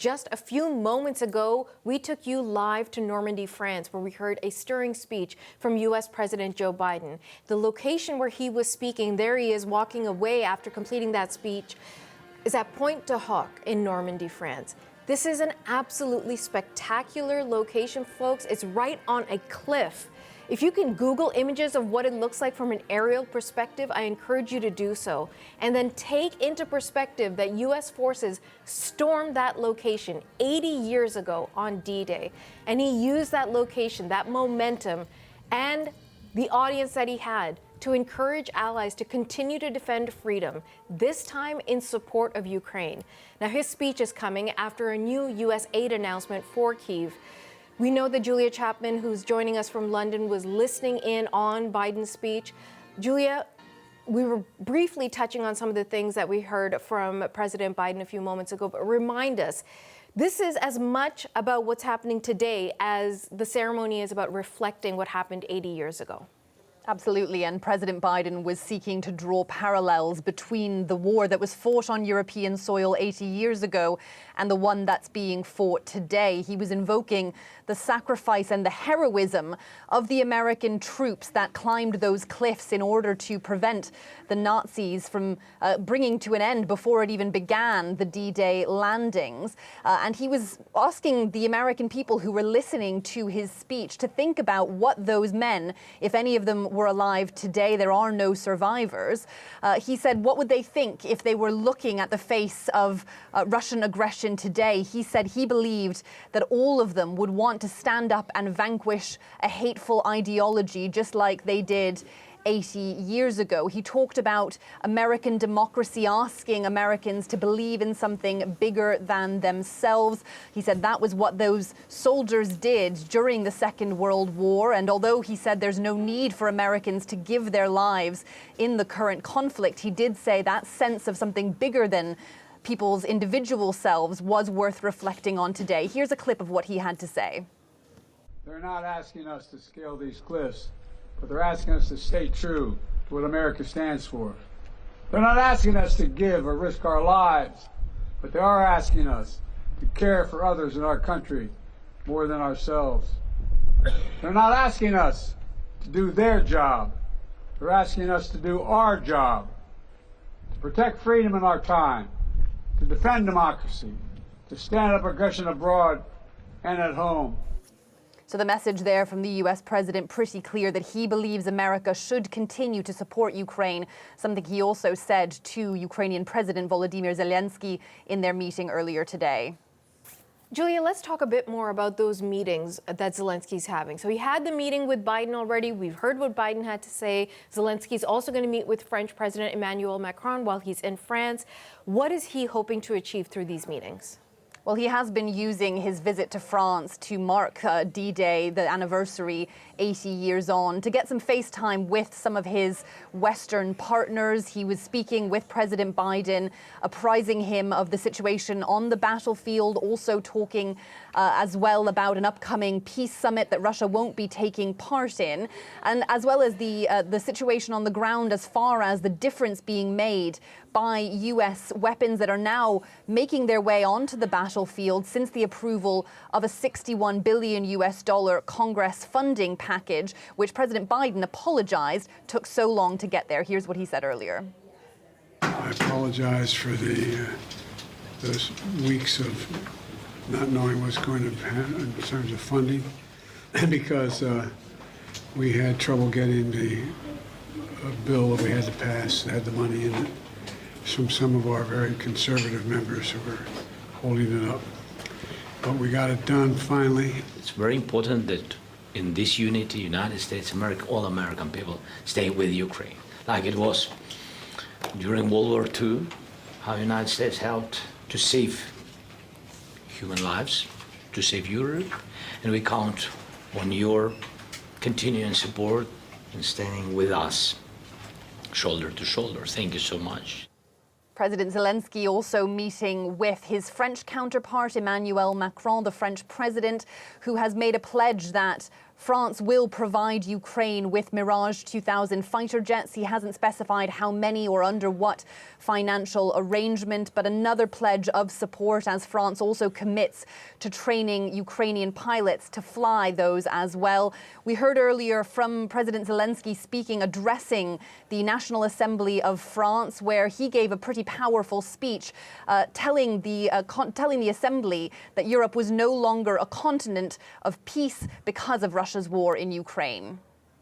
Just a few moments ago, we took you live to Normandy, France, where we heard a stirring speech from U.S. President Joe Biden. The location where he was speaking, there he is walking away after completing that speech, is at Pointe du Hoc in Normandy, France. This is an absolutely spectacular location, folks. It's right on a cliff. If you can Google images of what it looks like from an aerial perspective, I encourage you to do so. And then take into perspective that U.S. forces stormed that location 80 years ago on D-Day. And he used that location, that momentum, and the audience that he had to encourage allies to continue to defend freedom, this time in support of Ukraine. Now, his speech is coming after a new U.S. aid announcement for Kyiv. We know that Julia Chapman, who's joining us from London, was listening in on Biden's speech. Julia, we were briefly touching on some of the things that we heard from President Biden a few moments ago, but remind us, this is as much about what's happening today as the ceremony is about reflecting what happened 80 years ago. Absolutely, and President Biden was seeking to draw parallels between the war that was fought on European soil 80 years ago and the one that's being fought today. He was invoking the sacrifice and the heroism of the American troops that climbed those cliffs in order to prevent the Nazis from bringing to an end, before it even began, the D-Day landings. And he was asking the American people who were listening to his speech to think about what those men, if any of them were alive today, there are no survivors. He said, what would they think if they were looking at the face of Russian aggression today? He said he believed that all of them would want to stand up and vanquish a hateful ideology, just like they did 80 years ago. He talked about American democracy, asking Americans to believe in something bigger than themselves. He said that was what those soldiers did during the Second World War. And although he said there's no need for Americans to give their lives in the current conflict, he did say that sense of something bigger than people's individual selves was worth reflecting on today. Here's a clip of what he had to say. They're not asking us to scale these cliffs, but they're asking us to stay true to what America stands for. They're not asking us to give or risk our lives, but they are asking us to care for others in our country more than ourselves. They're not asking us to do their job. They're asking us to do our job, to protect freedom in our time, to defend democracy, to stand up aggression abroad and at home. So the message there from the U.S. president, pretty clear that he believes America should continue to support Ukraine, something he also said to Ukrainian President Volodymyr Zelensky in their meeting earlier today. Julia, let's talk a bit more about those meetings that Zelensky's having. So he had the meeting with Biden already. We've heard what Biden had to say. Zelensky's also going to meet with French President Emmanuel Macron while he's in France. What is he hoping to achieve through these meetings? Well, he has been using his visit to France to mark D-Day, the anniversary 80 years on, to get some face time with some of his Western partners. He was speaking with President Biden, apprising him of the situation on the battlefield, also talking as well about an upcoming peace summit that Russia won't be taking part in, and as well as the situation on the ground as far as the difference being made by U.S. weapons that are now making their way onto the battlefield since the approval of a $61 billion Congress funding package, which President Biden apologized took so long to get there. Here's what he said earlier. I apologize for those weeks of not knowing what's going to happen in terms of funding, because we had trouble getting the bill that we had to pass that had the money in it from some of our very conservative members who were holding it up. But we got it done finally. It's very important that in this unity, United States, America, all American people stay with Ukraine, like it was during World War II, how the United States helped to save human lives, to save Europe, and we count on your continuing support and standing with us, shoulder to shoulder. Thank you so much. President Zelensky also meeting with his French counterpart, Emmanuel Macron, the French president, who has made a pledge that France will provide Ukraine with Mirage 2000 fighter jets. He hasn't specified how many or under what financial arrangement, but another pledge of support as France also commits to training Ukrainian pilots to fly those as well. We heard earlier from President Zelensky addressing the National Assembly of France, where he gave a pretty powerful speech telling the Assembly that Europe was no longer a continent of peace because of Russia's war in Ukraine.